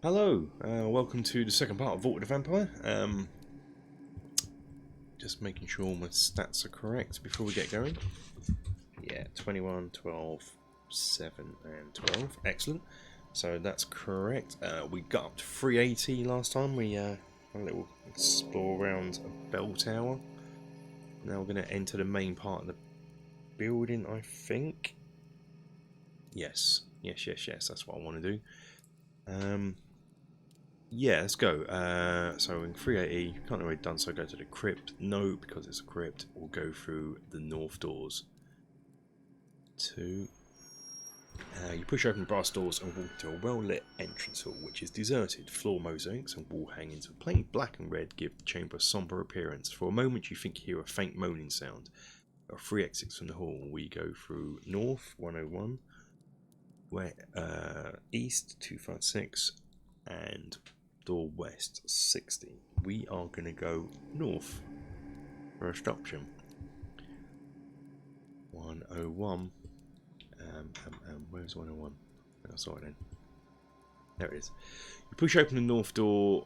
Hello, welcome to the second part of Vault of the Vampire. Just making sure all my stats are correct before we get going. Yeah, 21, 12, 7 and 12. Excellent. So that's correct. We got up to 380 last time. We had a little explore around a bell tower. Now we're going to enter the main part of the building, I think. Yes, that's what I want to do. Yeah, let's go. So in 380, can't already done so, go to the crypt. No, because it's a crypt. We'll go through the north doors. 2. You push open brass doors and walk to a well-lit entrance hall, which is deserted. Floor mosaics and wall hangings with plain black and red give the chamber a sombre appearance. For a moment you think you hear a faint moaning sound. There are 3 exits from the hall. We go through north, 101, east, 256, and door west, 60. We are going to go north. First option. 101. Where's 101? Oh, sorry then. There it is. You push open the north door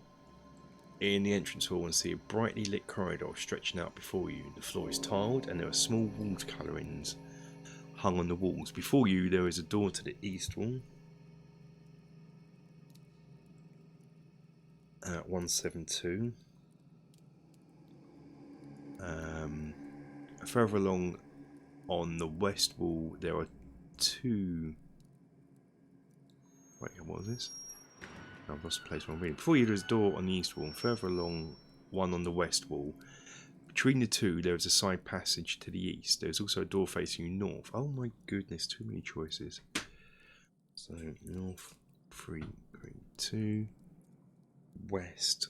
in the entrance hall and see a brightly lit corridor stretching out before you. The floor is tiled and there are small watercolourings hung on the walls. Before you there is a door to the east wall. 172. Further along on the west wall there are 2. Wait, what was this? I've lost the place where I'm reading. Before you there is a door on the east wall and further along one on the west wall. Between the 2 there is a side passage to the east. There is also a door facing you north. Oh my goodness, too many choices. So north 3, 2. West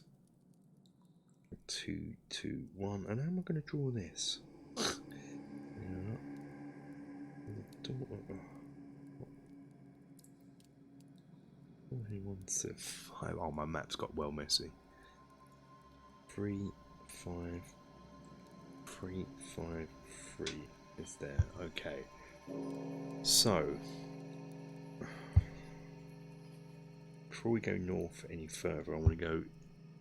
2, 2, 1. And how am I going to draw this? Oh, my map's got well messy. 3, 5, 3, 5, 3 is there. Okay. So before we go north any further, I want to go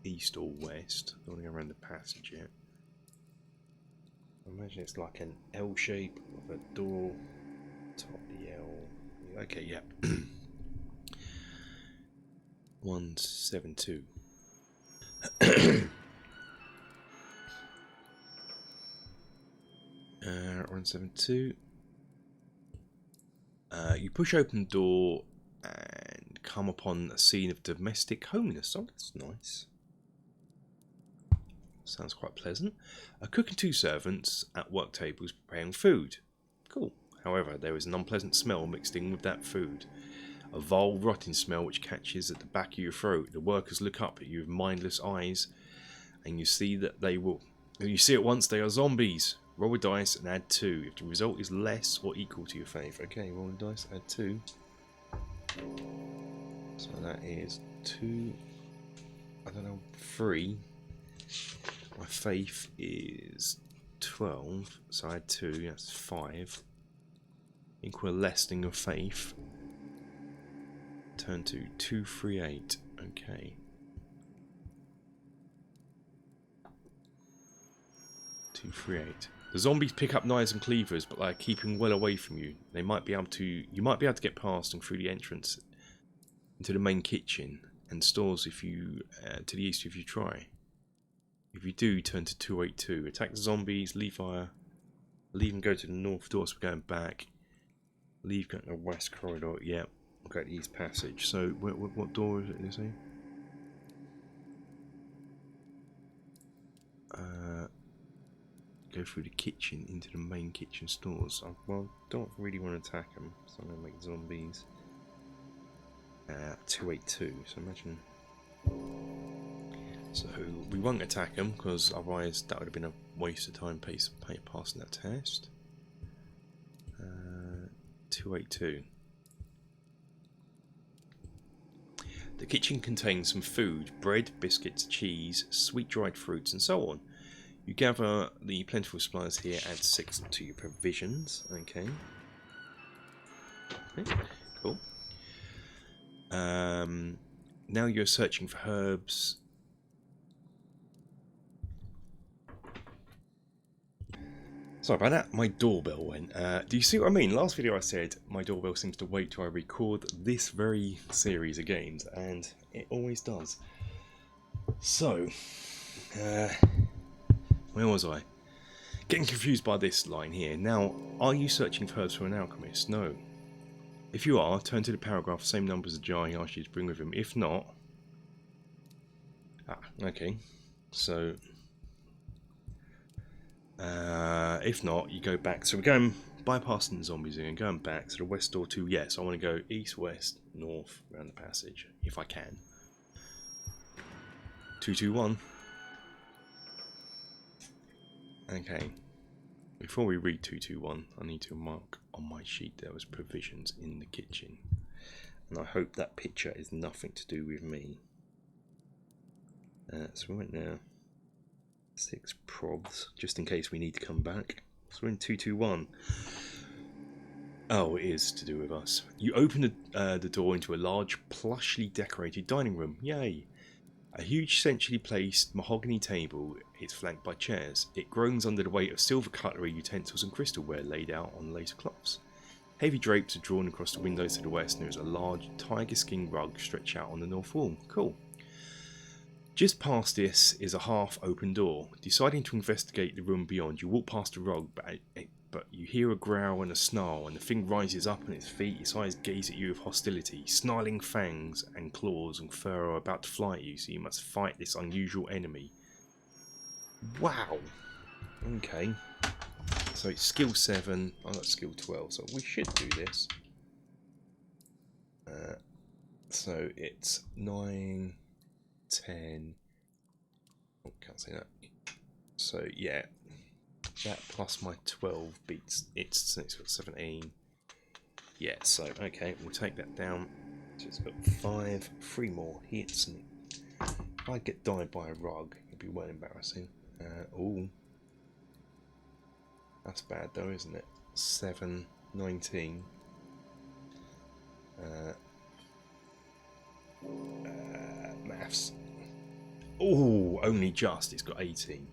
east or west. I don't want to go around the passage yet. I imagine it's like an L shape of a door. Top the L. Okay, yeah. 172. 172. You push open the door and come upon a scene of domestic homelessness. Oh, that's nice. Sounds quite pleasant. A cook and 2 servants at work tables preparing food. Cool. However, there is an unpleasant smell mixed in with that food. A vile, rotting smell which catches at the back of your throat. The workers look up at you with mindless eyes, and you see that they will. You see at once they are zombies. Roll a dice and add 2. If the result is less or equal to your faith. Okay, roll a dice, add 2. So that is 2. I don't know, 3. My faith is 12, so I add 2, that's 5. Equal less than your faith. Turn to 238. Okay. 238. The zombies pick up knives and cleavers, but they are keeping well away from you. They might be able to. You might be able to get past and through the entrance into the main kitchen and stores if you to the east if you try. If you do, turn to 282. Attack the zombies. Leave fire. Leave and go to the north door. So we're going back. Leave go to the west corridor. Yeah. Okay, the east passage. So what door is it? You see? Go through the kitchen into the main kitchen stores. Well, don't really want to attack them, so I'm going to make zombies. 282. So imagine. So we won't attack them because otherwise that would have been a waste of time passing that test. 282. The kitchen contains some food, bread, biscuits, cheese, sweet dried fruits and so on. You gather the plentiful supplies here, add 6 to your provisions. Okay. Cool. Now you're searching for herbs. Sorry about that, my doorbell went. Do you see what I mean? Last video I said my doorbell seems to wait till I record this very series of games, and it always does. So, where was I? Getting confused by this line here. Now, are you searching for herbs for an alchemist? No. If you are, turn to the paragraph, same number as the jar he asked you to bring with him. If not... okay. So... if not, you go back. So we're going bypassing the zombies and going back to the west door to yes. I want to go east, west, north around the passage if I can. 221. Okay. Before we read 221, I need to mark on my sheet there was provisions in the kitchen, and I hope that picture is nothing to do with me. So we went there. 6 probs, just in case we need to come back. So we're in 221. Oh, it is to do with us. You open the door into a large, plushly decorated dining room. Yay! A huge, centrally placed mahogany table is flanked by chairs. It groans under the weight of silver cutlery, utensils and crystalware laid out on lace cloths. Heavy drapes are drawn across the windows to the west, and there is a large tiger skin rug stretched out on the north wall. Cool. Just past this is a half-open door. Deciding to investigate the room beyond, you walk past the rug, but you hear a growl and a snarl, and the thing rises up on its feet. Its eyes gaze at you with hostility. Snarling fangs and claws and fur are about to fly at you, so you must fight this unusual enemy. Wow. Okay. So it's skill 7. I got skill 12, so we should do this. So it's 9... 10. Oh, can't say that. So yeah, that plus my 12 beats it's got 17. Yeah, so okay, we'll take that down. So it's got 5, 3 more hits, and if I get died by a rug, it'd be well embarrassing. Oh, that's bad though, isn't it? 7, 19. Maths. Oh, only just. It's got 18.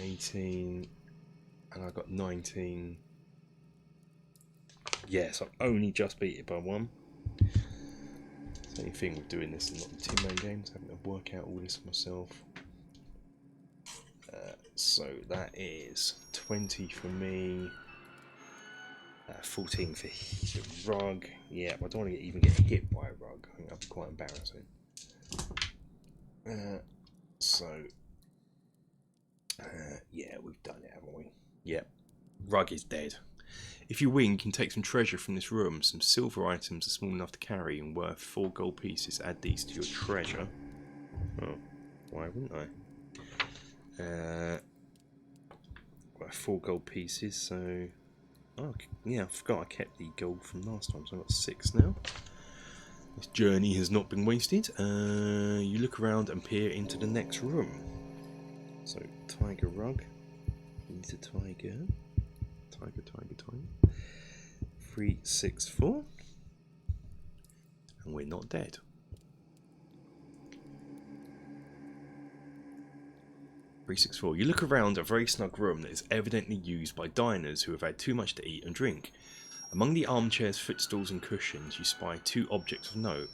18. And I got 19. Yes, I've only just beat it by 1. Same thing with doing this in not team-man games, having to work out all this myself. So that is 20 for me. 14 for the rug. Yeah, but I don't want to even get hit by a rug. I think that'd be quite embarrassing. Yeah, we've done it, haven't we? Yep. Rug is dead. If you win, you can take some treasure from this room. Some silver items are small enough to carry and worth 4 gold pieces. Add these to your treasure. Oh, why wouldn't I? Got 4 gold pieces, so... Oh, yeah, I forgot I kept the gold from last time, so I've got 6 now. This journey has not been wasted. You look around and peer into the next room. So, tiger rug. Into tiger. Tiger. 3, 6, 4. And we're not dead. You look around a very snug room that is evidently used by diners who have had too much to eat and drink. Among the armchairs, footstools and cushions you spy 2 objects of note.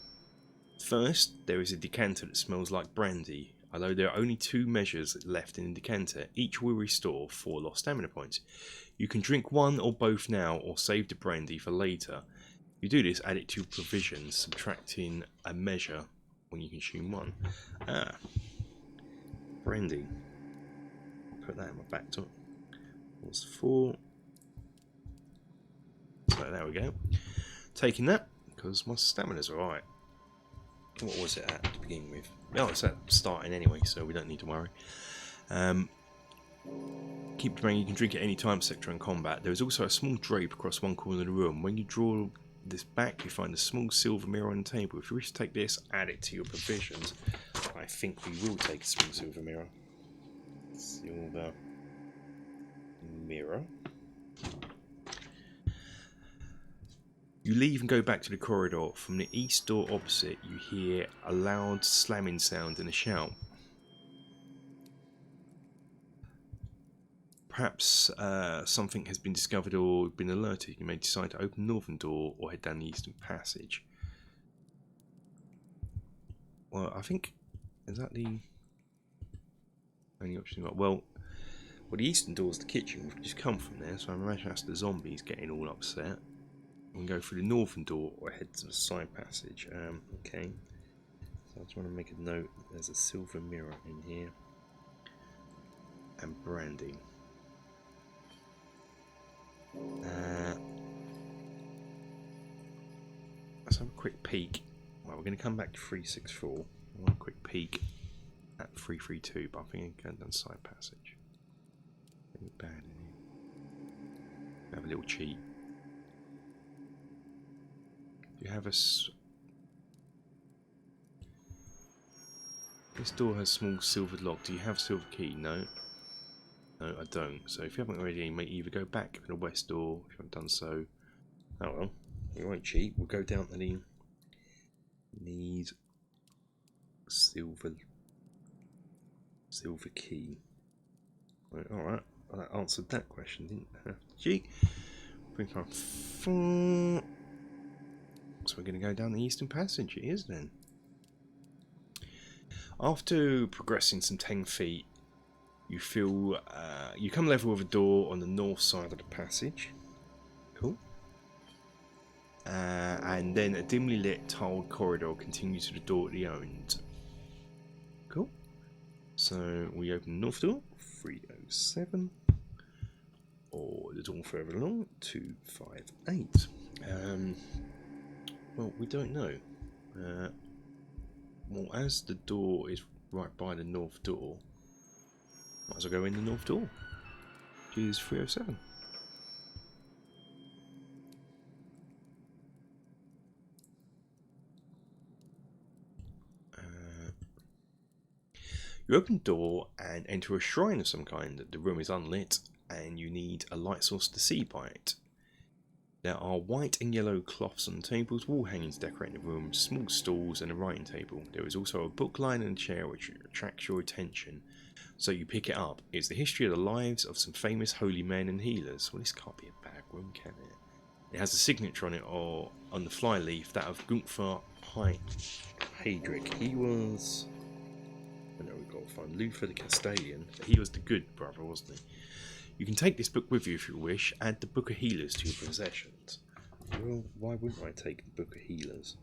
First, there is a decanter that smells like brandy. Although there are only 2 measures left in the decanter, each will restore 4 lost stamina points. You can drink one or both now or save the brandy for later. If you do this, add it to provisions, subtracting a measure when you consume 1. Brandy. Put that in my back top. That's 4. So there we go. Taking that because my stamina's alright. What was it at to begin with? Oh, it's at starting anyway, so we don't need to worry. Keep the brain. You can drink at any time, sector, and combat. There is also a small drape across one corner of the room. When you draw this back, you find a small silver mirror on the table. If you wish to take this, add it to your provisions. I think we will take a small silver mirror. Silver mirror. You leave and go back to the corridor. From the east door opposite, you hear a loud slamming sound and a shout. Perhaps something has been discovered or been alerted. You may decide to open the northern door or head down the eastern passage. Well, I think... Is that the only option you've got? Well, the eastern door is the kitchen. We've just come from there, so I imagine that's the zombies getting all upset. We can go through the northern door or head to the side passage. Okay. So I just want to make a note. There's a silver mirror in here. And brandy. Let's have a quick peek. Well, we're going to come back to 364. I want a quick peek at 332, but I think I can go down the side passage. Anything bad in here? Have a little cheat. Do you have a... This door has a small silver lock. Do you have a silver key? No. No, I don't. So if you haven't already, you may either go back to the west door, if you haven't done so. Oh well, we won't cheat. We'll go down to the... Need... Silver key. Right, alright, well, that answered that question, didn't it? Cheat. So we're going to go down the eastern passage, it is then. After progressing some 10 feet, you feel you come level with a door on the north side of the passage. Cool. And then a dimly lit tiled corridor continues to the door at the end. Cool. So we open the north door, 307. Or the door further along, 258. Well, we don't know. Well, as the door is right by the north door, might as well go in the north door, which is 307. You open the door and enter a shrine of some kind. The room is unlit and you need a light source to see by it. There are white and yellow cloths on the tables, wall hangings decorating the room, small stools and a writing table. There is also a book lying in a chair which attracts your attention, so you pick it up. It's the history of the lives of some famous holy men and healers. Well, this can't be a bad room, can it? It has a signature on it, or on the flyleaf, that of Gunther Heydrich. He was... I know we've got to find Luther the Castilian. He was the good brother, wasn't he? You can take this book with you if you wish. Add the Book of Healers to your possessions. Well, why wouldn't I take the Book of Healers?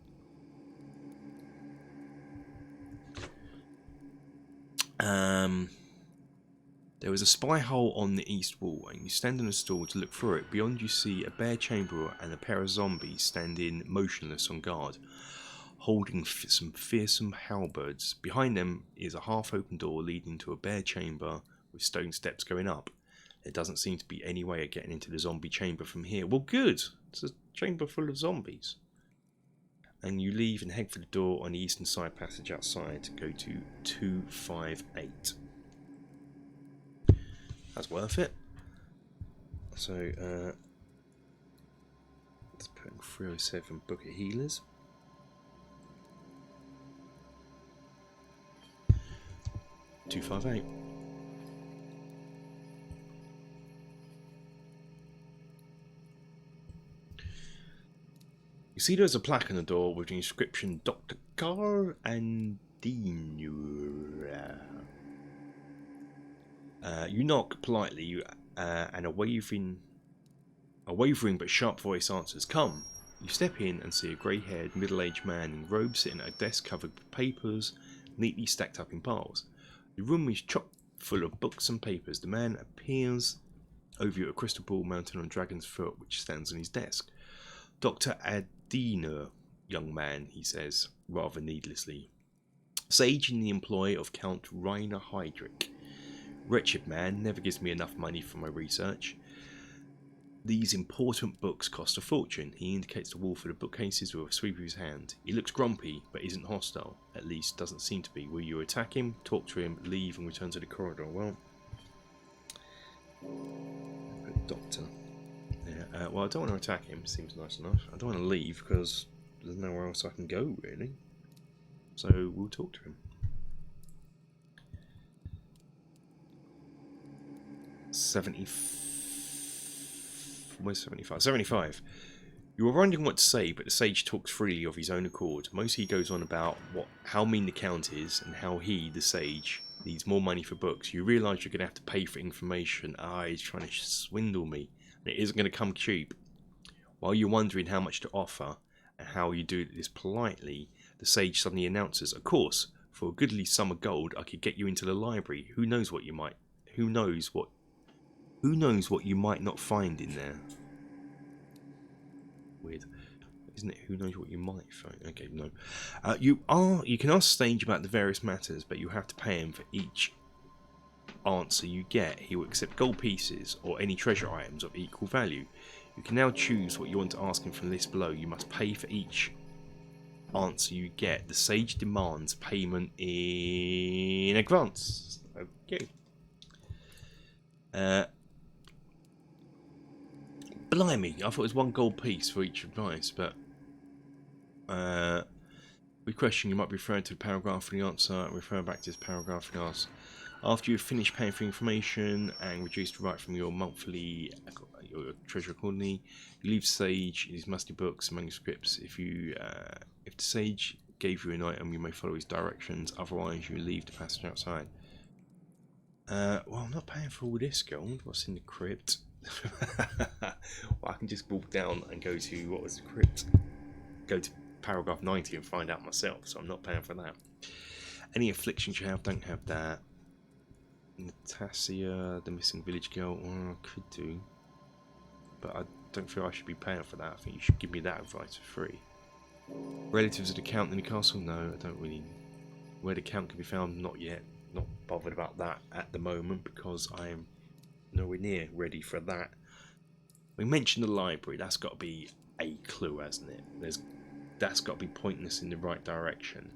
There is a spy hole on the east wall, and you stand on a stool to look through it. Beyond you see a bare chamber and a pair of zombies standing motionless on guard, holding some fearsome halberds. Behind them is a half-open door leading to a bare chamber with stone steps going up. There doesn't seem to be any way of getting into the zombie chamber from here. Well, good. It's a chamber full of zombies. And you leave and head for the door on the eastern side passage outside to go to 258. That's worth it. So, let's put in 307 Book of Healers. $258. You see there's a plaque on the door with the inscription Dr. Carl and you knock politely and a wavering but sharp voice answers, "Come." You step in and see a grey-haired middle-aged man in robes sitting at a desk covered with papers neatly stacked up in piles. The room is chock full of books and papers. The man appears over you, a crystal ball mounted on a dragon's foot which stands on his desk. "Dr. Adina, young man," he says, rather needlessly. "Sage in the employ of Count Rainer Heydrich. Wretched man, never gives me enough money for my research. These important books cost a fortune. He indicates the wall for the bookcases with a sweep of his hand. He looks grumpy, but isn't hostile. At least, doesn't seem to be. Will you attack him, talk to him, leave, and return to the corridor? Well, doctor. Yeah, well, I don't want to attack him. Seems nice enough. I don't want to leave because there's nowhere else I can go, really. So we'll talk to him. 75. You were wondering what to say, but the sage talks freely of his own accord. Mostly he goes on about how mean the count is, and how he, the sage, needs more money for books. You realise you're going to have to pay for information. He's trying to swindle me, and it isn't going to come cheap. While you're wondering how much to offer, and how you do this politely, the sage suddenly announces, of course, for a goodly sum of gold, I could get you into the library. Who knows what you might not find in there? Weird, isn't it? Who knows what you might find? Okay, no. You can ask Sage about the various matters, but you have to pay him for each answer you get. He will accept gold pieces or any treasure items of equal value. You can now choose what you want to ask him from the list below. You must pay for each answer you get. The sage demands payment in advance. Okay. Blimey, I thought it was 1 gold piece for each advice, but with question you might be referring to the paragraph for the answer and refer back to this paragraph for the answer. After you've finished paying for information and reduced right from your monthly your treasure accordingly, you leave Sage his musty books and manuscripts. If the Sage gave you an item, you may follow his directions, otherwise you leave the passage outside. Well, I'm not paying for all this gold. What's in the crypt? Well, I can just walk down and go to, what was the crypt? Go to paragraph 90 and find out myself, so I'm not paying for that. Any afflictions you have, don't have that. Natassia, the missing village girl, I could do, but I don't feel I should be paying for that. I think you should give me that advice for free. Relatives of the Count in the castle? No, I don't really. Where the Count can be found? Not yet. Not bothered about that at the moment because I am nowhere near ready for that. We mentioned the library. That's got to be a clue, hasn't it? That's got to be pointing us in the right direction.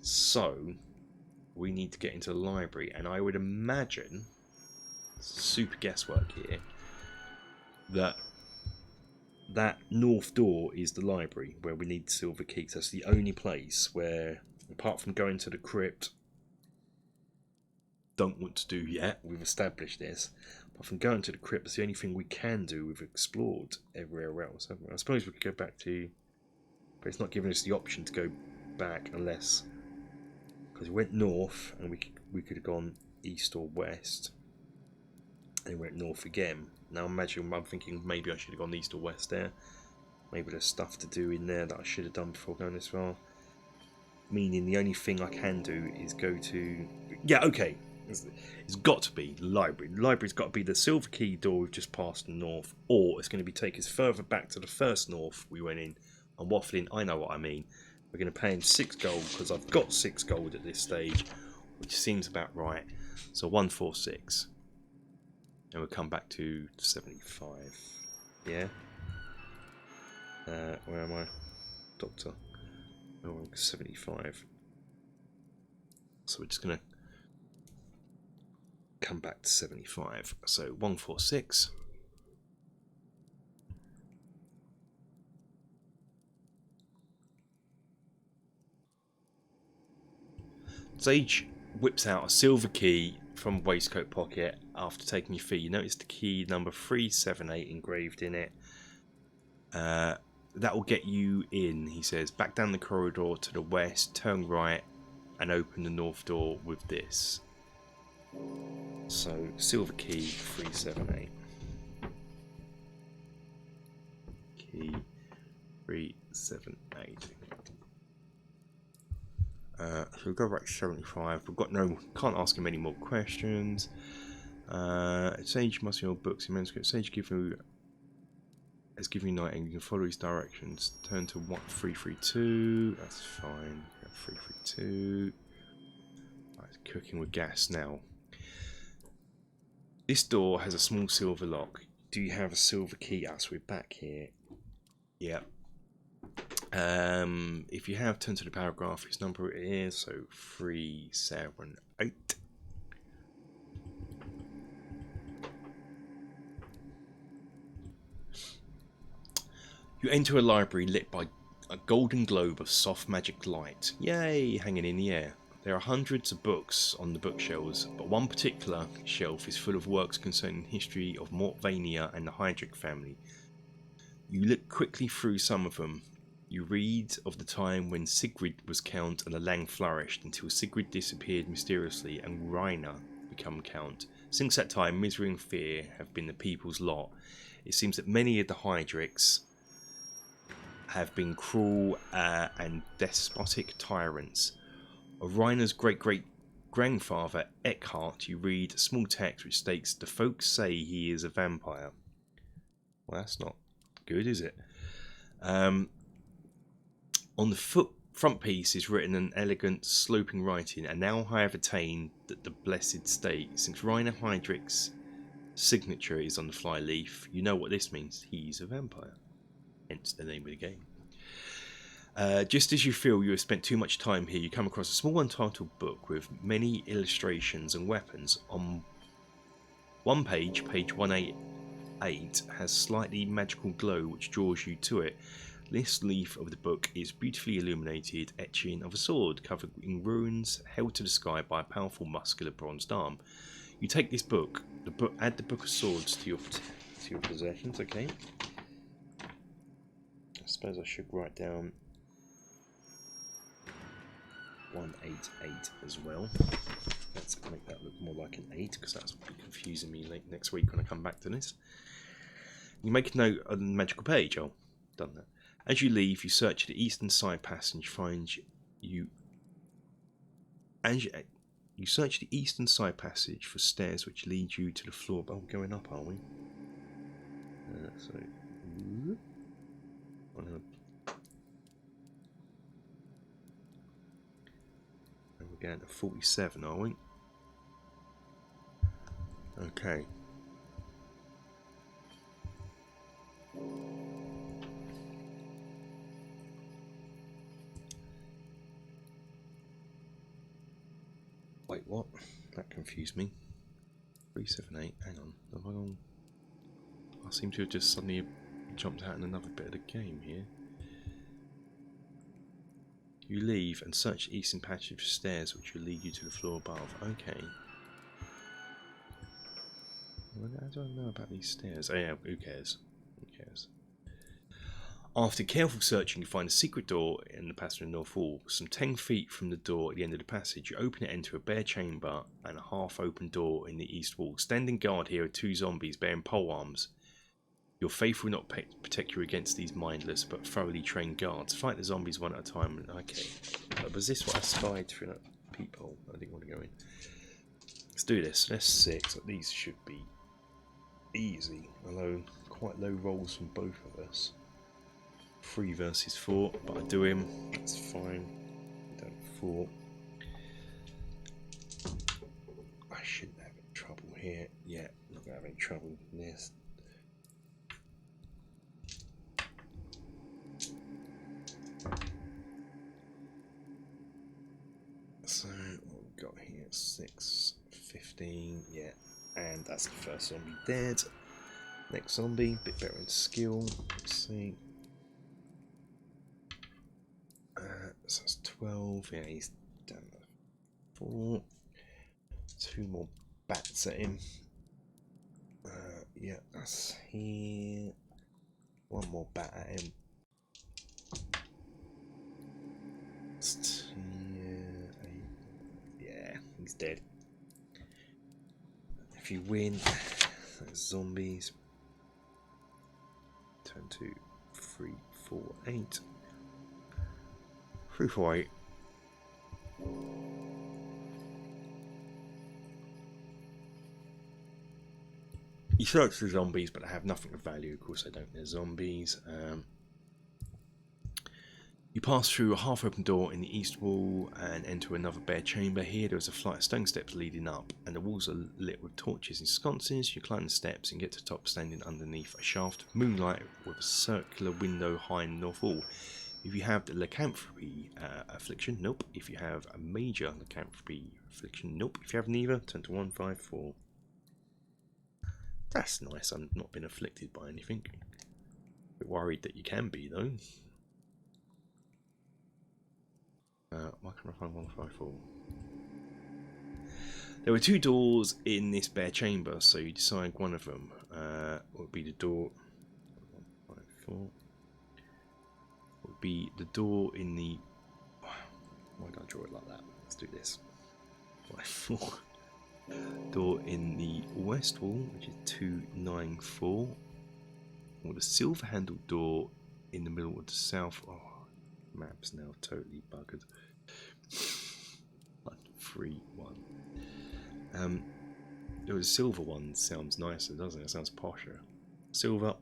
So we need to get into the library, and I would imagine, super guesswork here, that north door is the library where we need silver keys. That's the only place where, apart from going to the crypt, don't want to do yet. We've established this. Apart from going to the crypt, that's the only thing we can do. We've explored everywhere else, haven't we? I suppose we could go back to, but it's not giving us the option to go back unless, because we went north and we could have gone east or west, and we went north again. Now imagine, I'm thinking maybe I should have gone east or west there. Maybe there's stuff to do in there that I should have done before going this far. Meaning the only thing I can do is go to, yeah, okay, it's got to be the library. The library's got to be the silver key door we've just passed in north, or it's going to be take us further back to the first north we went in. I'm waffling, I know what I mean. We're going to pay him 6 gold because I've got 6 gold at this stage, which seems about right. So 146, and we'll come back to 75. Yeah. Where am I, Doctor? Oh, 75. So we're just going to come back to 75. So 146. Sage whips out a silver key from a waistcoat pocket after taking your fee. You notice the key number 378 engraved in it. That will get you in, he says. Back down the corridor to the west, turn right, and open the north door with this. So, silver key 378. Key 378. So we'll go back to 75. We've got can't ask him any more questions. Sage must be your books and manuscripts. Sage has given you night and you can follow his directions. Turn to 332. That's fine. 332. Right, cooking with gas now. This door has a small silver lock. Do you have a silver key? So we're back here. Yep. If you have, turn to the paragraph. His number is so 378. You enter a library lit by a golden globe of soft magic light. Yay, hanging in the air. There are hundreds of books on the bookshelves, but one particular shelf is full of works concerning the history of Mortvania and the Hydric family. You look quickly through some of them. You read of the time when Sigrid was count and the land flourished until Sigrid disappeared mysteriously and Rainer became count. Since that time, misery and fear have been the people's lot. It seems that many of the Hydrics have been cruel and despotic tyrants. Of Rainer's great-great-grandfather, Eckhart, you read a small text which states, the folks say he is a vampire. Well, that's not good, is it? On the front piece is written in elegant, sloping writing, and now I have attained the blessed state. Since Rainer Hydric's signature is on the flyleaf, you know what this means. He's a vampire. Hence the name of the game. Just as you feel you have spent too much time here, you come across a small untitled book with many illustrations and weapons. On one page, page 188, has slightly magical glow which draws you to it. This leaf of the book is beautifully illuminated etching of a sword covered in runes held to the sky by a powerful muscular bronzed arm. You take this book, add the book of swords to your possessions. Okay. I suppose I should write down 188 as well. Let's make that look more like an 8 because that's confusing me late next week when I come back to this. You make a note on the magical page. Oh, done that. As you leave, you search the eastern side passage. You search the eastern side passage for stairs which lead you to the floor. Oh, we're going up, are we? We're going to 47, are we? Okay. Wait, what? That confused me. 378, hang on. I seem to have just suddenly jumped out in another bit of the game here. You leave and search the eastern passage for stairs which will lead you to the floor above. Okay. Well, I don't know about these stairs. Oh yeah, who cares? Who cares? After careful searching, you find a secret door in the passage in the north wall. Some 10 feet from the door at the end of the passage, you open it into a bare chamber and a half-open door in the east wall. Standing guard here are 2 zombies bearing polearms. Your faith will not protect you against these mindless but thoroughly trained guards. Fight the zombies one at a time. Okay. Was this what I spied through that peephole? I didn't want to go in. Let's do this. That's 6. These should be easy, although quite low rolls from both of us. 3 versus 4, but I do him. That's fine. Done 4. I shouldn't have any trouble here. Yeah, not gonna have any trouble with this. So what we've got here, 6, 15, yeah, and that's the first zombie dead. Next zombie, a bit better in skill. Let's see. So that's 12. Yeah, he's done 4. 2 more bats at him. Yeah, that's here. 1 more bat at him. Yeah, he's dead. If you win, zombies. Turn to 3, 4, 8. 3, 4, 8. You search for zombies, but they have nothing of value. Of course, they don't. They're zombies. You pass through a half-open door in the east wall and enter another bare chamber. Here there is a flight of stone steps leading up, and the walls are lit with torches and sconces. You climb the steps and get to the top, standing underneath a shaft of moonlight with a circular window high in the north wall. If you have the lycanthropy affliction, nope. If you have a major lycanthropy affliction, nope. If you have neither, turn to 154. That's nice. I've not been afflicted by anything. A bit worried that you can be though. Why can't I find 154? There were two doors in this bare chamber, so you decide one of them would be the door. 154 would be the door in the. Why did I draw it like that? Let's do this. 154. Door in the west wall, which is 294. Or the silver-handled door in the middle of the south. Oh, map's now totally buggered. 131. The silver one sounds nicer, doesn't it? It sounds posher. Silver.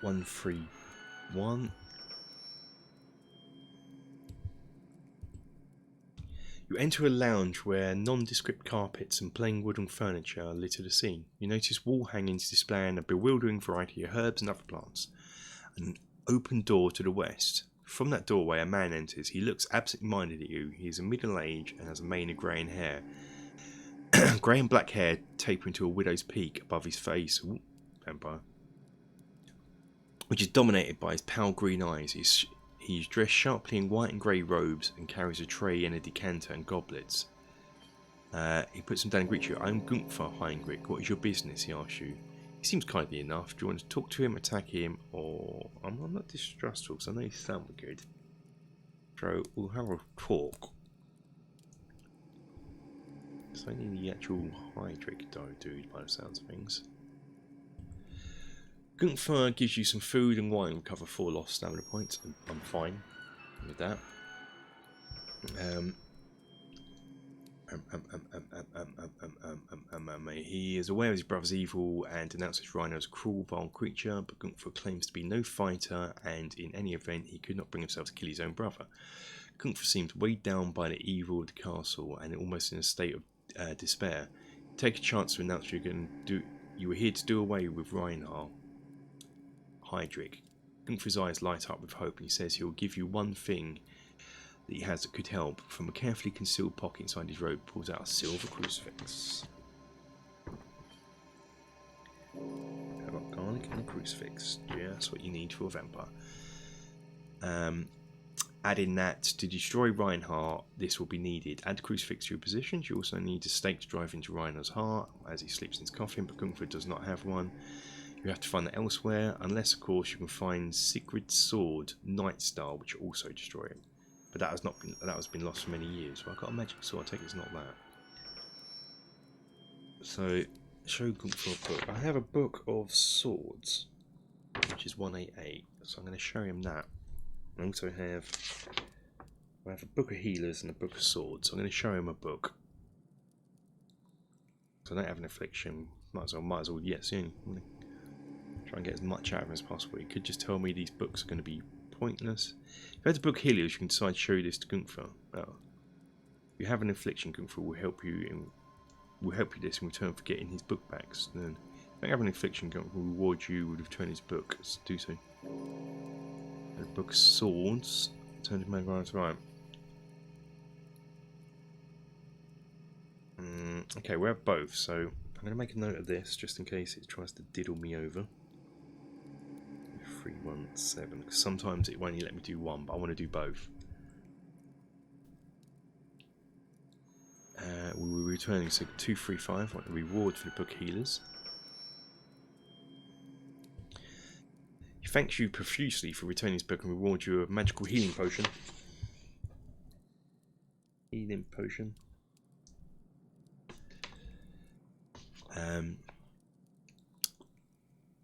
131. You enter a lounge where nondescript carpets and plain wooden furniture litter the scene. You notice wall hangings displaying a bewildering variety of herbs and other plants. An open door to the west. From that doorway, a man enters. He looks absent-minded at you. He is a middle age and has a mane of grey and hair. Grey and black hair tapering to a widow's peak above his face. Ooh, vampire. Which is dominated by his pale green eyes. He's dressed sharply in white and grey robes and carries a tray and a decanter and goblets. He puts them down and greets you. I'm Gunther Heinrich. What is your business? He asks you. He seems kindly enough. Do you want to talk to him, attack him, or... I'm not distrustful because I know you sound good. So we'll have a talk. It's only the actual Heinrich dude by the sounds of things. Gunther gives you some food and wine. Recover 4 lost stamina points. I'm fine with that. He is aware of his brother's evil and denounces Rhino as a cruel, vile creature, but Gunther claims to be no fighter, and in any event, he could not bring himself to kill his own brother. Gunther seemed weighed down by the evil of the castle and almost in a state of despair. Take a chance to announce you were here to do away with Reinhard. Heydrich. Gunther's eyes light up with hope and he says he will give you one thing that he has that could help. From a carefully concealed pocket inside his robe, pulls out a silver crucifix. I've got garlic and a crucifix. Yeah, that's what you need for a vampire. Adding that to destroy Reinhardt, this will be needed. Add the crucifix to your positions. You also need a stake to drive into Reinhardt's heart as he sleeps in his coffin, but Gunther does not have one. You have to find that elsewhere, unless of course you can find Sigrid's sword, Night Star, which will also destroy him. But that has been lost for many years. Well, I've got a magic sword. I take it's not that. So show Gunther a book. I have a book of swords, which is 188. So I'm going to show him that. I also have a book of healers and a book of swords. So I'm going to show him a book. So I don't have an affliction. Might as well. Yes, yeah, try and get as much out of him as possible. He could just tell me these books are going to be pointless. If you have the book healers, you can decide to show this to Gunther. Oh. If you have an affliction, Gunther will help you this in return for getting his book back. So then, if you have an affliction, Gunther will reward you with returning his book. So do so. The book of swords. Turn to Magrider to right. Okay, we have both, so I'm going to make a note of this just in case it tries to diddle me over. 317, because sometimes it won't only let me do one, but I want to do both. We were returning, so 235, want a reward for the book healers. He thanks you profusely for returning his book and rewards you a magical healing potion. Healing potion.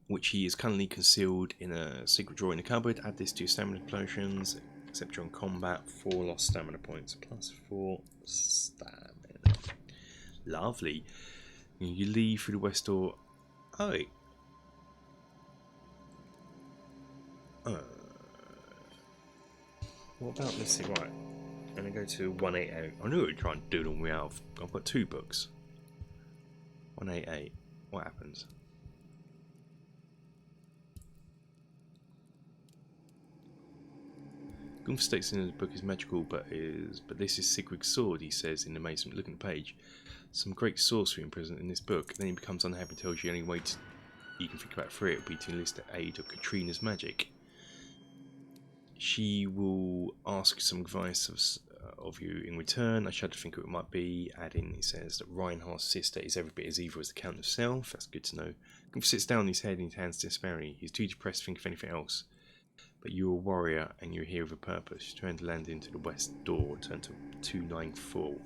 Which he is currently concealed in a secret drawer in the cupboard. Add this to your stamina potions, except you're on combat. 4 lost stamina points, plus 4 stamina. Lovely. You leave through the west door. Oh, What about, let's see, right. I'm going to go to 188. I knew it would try and doodle me out. I've got 2 books. 188. What happens? Gunf states in the book is magical, but this is Sigrid's sword, he says in amazement. Look at the page. Some great sorcery present in this book. Then he becomes unhappy and tells you the only way you can think about free it would be to enlist the aid of Katrina's magic. She will ask some advice of you in return. I shudder to think what it might be. Adding, he says that Reinhardt's sister is every bit as evil as the Count himself. That's good to know. Gunf sits down on his head and his hands despairingly. He's too depressed to think of anything else. But you're a warrior and you're here with a purpose. You're trying to land into the west door. Turn to 294.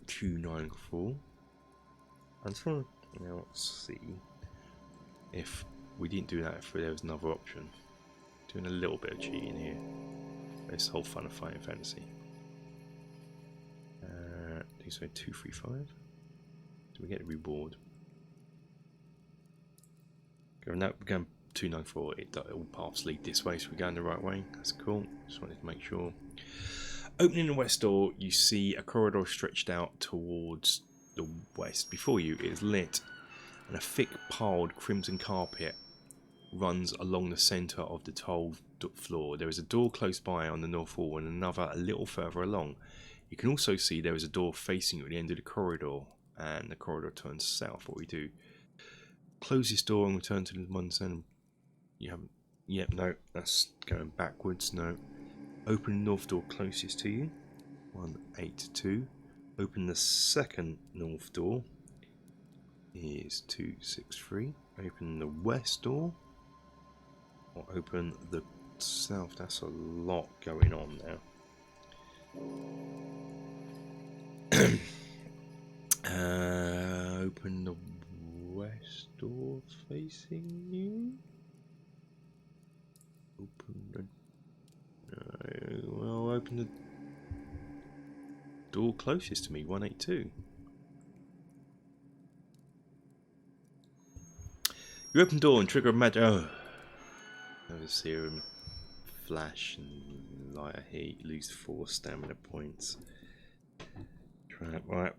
294. I just want to now see if we didn't do that, if there was another option. Doing a little bit of cheating here. This whole fun of fighting fantasy. Do so 235. Do we get a reward? No, we're going 294. All paths lead this way, so we're going the right way. That's cool. Just wanted to make sure. Opening the west door, you see a corridor stretched out towards the west. Before you, it is lit, and a thick piled crimson carpet runs along the centre of the tiled floor. There is a door close by on the north wall, and another a little further along. You can also see there is a door facing you at the end of the corridor, and the corridor turns south. What we do? Close this door and return to the one center. You haven't. Yep, no, that's going backwards. No. Open the north door closest to you. 182. Open the second north door. Is 263. Open the west door. Or open the south. That's a lot going on now. Open the west door facing you. Open the. Well, open the door closest to me. 182. You open the door and trigger a magic. Oh, another serum flash and lighter heat. Lose 4 stamina points. Right.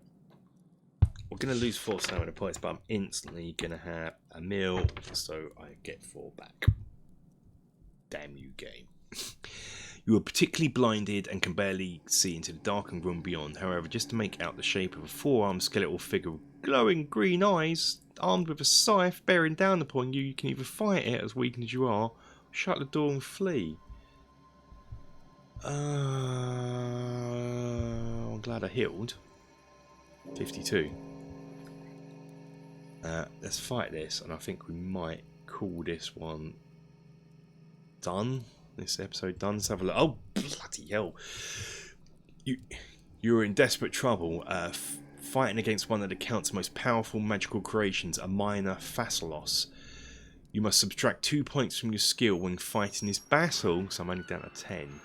We're going to lose 4 stamina points, but I'm instantly going to have a meal, so I get 4 back. Damn you, game. You are particularly blinded and can barely see into the darkened room beyond. However, just to make out the shape of a 4-armed skeletal figure with glowing green eyes, armed with a scythe bearing down upon you, you can either fight it, as weakened as you are, shut the door and flee. I'm glad I healed. 52. Let's fight this, and I think we might call this one done. This episode done. Let's have a look. Oh, bloody hell. You're in desperate trouble, fighting against one of the Count's most powerful magical creations, a minor Phaselos. You must subtract 2 points from your skill when fighting this battle, so I'm only down to 10.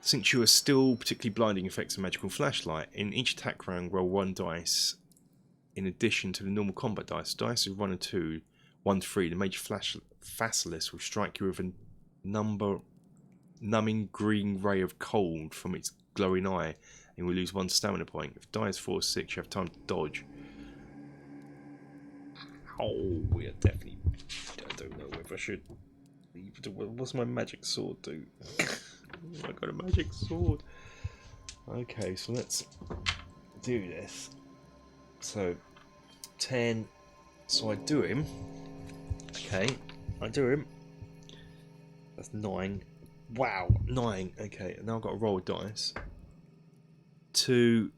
Since you are still particularly blinding effects of magical flashlight, in each attack round roll 1 dice in addition to the normal combat dice. Dice is 1 and 2, 1 to 3. The major Phaselos will strike you with a numbing green ray of cold from its glowing eye, and you will lose 1 stamina point. If die is 4 or 6, you have time to dodge. Oh, we are definitely. I don't know if I should. What's my magic sword do? I got a magic sword. Okay, so let's do this. So 10. So I do him. Okay, I do him. That's 9. Wow, 9. Okay, now I've got to roll dice. 2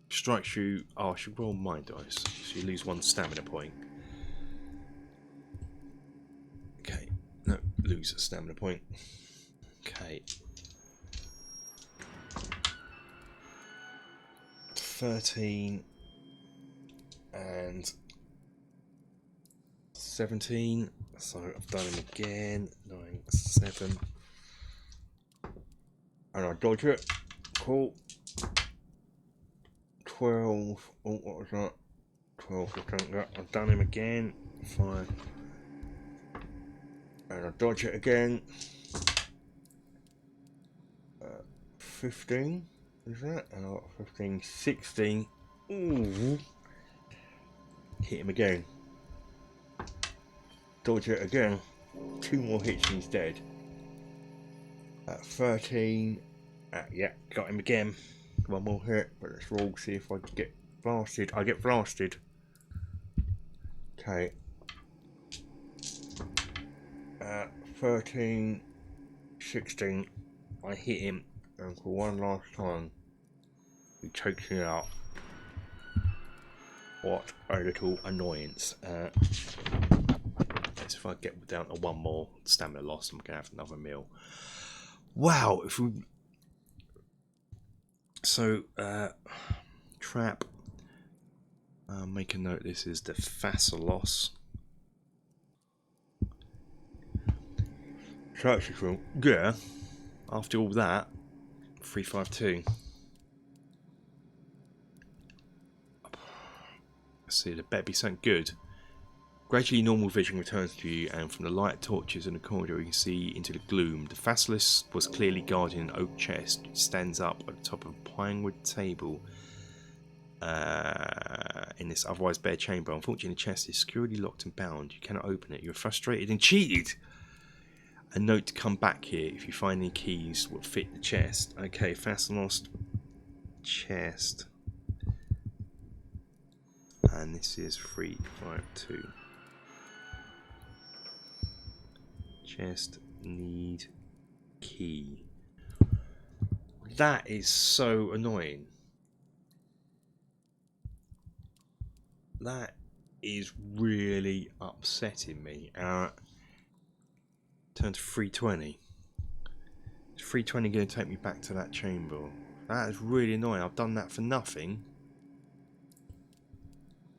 strikes you. Oh, I should roll my dice. So you lose 1 stamina point. Okay, no, lose a stamina point. Okay. 13 and 17. So I've done him again. 9, 7. And I dodge it. Cool. 12. Oh, what was that? 12. I've done him again. 5. And I dodge it again. 15, is that? And I got 15, 16. Ooh. Hit him again. Dodge it again. 2 more hits and he's dead. At 13. Yeah, got him again. 1 more hit, but let's roll, see if I can get blasted. I get blasted. Okay. 13, 16. I hit him, and for one last time, he takes me out. What a little annoyance. Let's if I get down to 1 more stamina loss, I'm gonna have another meal. Wow, if we trap. Make a note. This is the faster loss. So actually, from yeah, after all that, 352. Let's see, there better be something good. Gradually, normal vision returns to you, and from the light torches in the corridor, you can see into the gloom. The Facilis was clearly guarding an oak chest. It stands up at the top of a pinewood table in this otherwise bare chamber. Unfortunately, the chest is securely locked and bound. You cannot open it. You're frustrated and cheated. A note to come back here if you find any keys that fit the chest. Okay, Facilis chest. And this is 352. Chest need key. That is so annoying. That is really upsetting me. Turn to 320. Is 320 going to take me back to that chamber? That is really annoying. I've done that for nothing.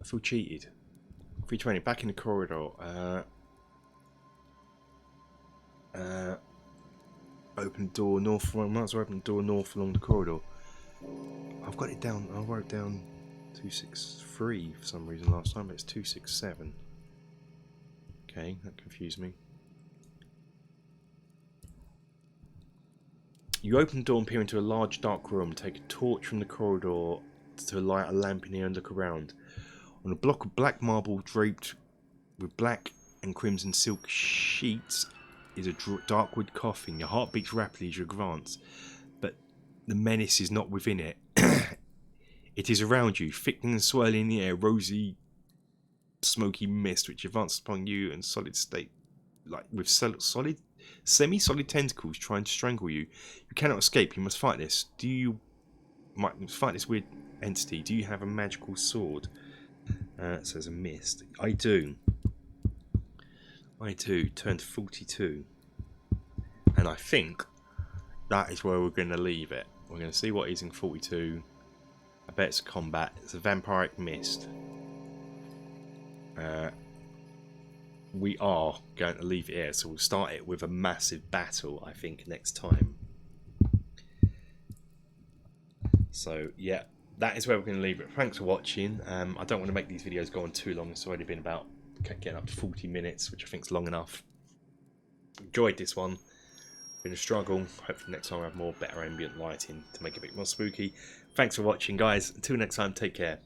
I feel cheated. 320, back in the corridor. Open door north. I might as well open the door north along the corridor. I've got it down. I wrote down 263 for some reason last time, but it's 267. Okay, that confused me. You open the door and peer into a large dark room. Take a torch from the corridor to light a lamp in here and look around. On a block of black marble draped with black and crimson silk sheets is a dark wood coffin. Your heart beats rapidly as you advance, but the menace is not within it. It is around you, thickening and swirling in the air, rosy, smoky mist which advances upon you in solid state, like with solid, semi-solid tentacles trying to strangle you. You cannot escape. You must fight this. Might fight this weird entity? Do you have a magical sword? It says a mist. I do. Turn to 42. And I think that is where we're going to leave it. We're going to see what is in 42. I bet it's a combat. It's a vampiric mist. We are going to leave it here. So we'll start it with a massive battle, I think, next time. So, yeah. That is where we're going to leave it. Thanks for watching. I don't want to make these videos go on too long. It's already been about getting up to 40 minutes, which I think is long enough. Enjoyed this one. Been a struggle. Hopefully next time I have better ambient lighting to make it a bit more spooky. Thanks for watching, guys. Until next time, take care.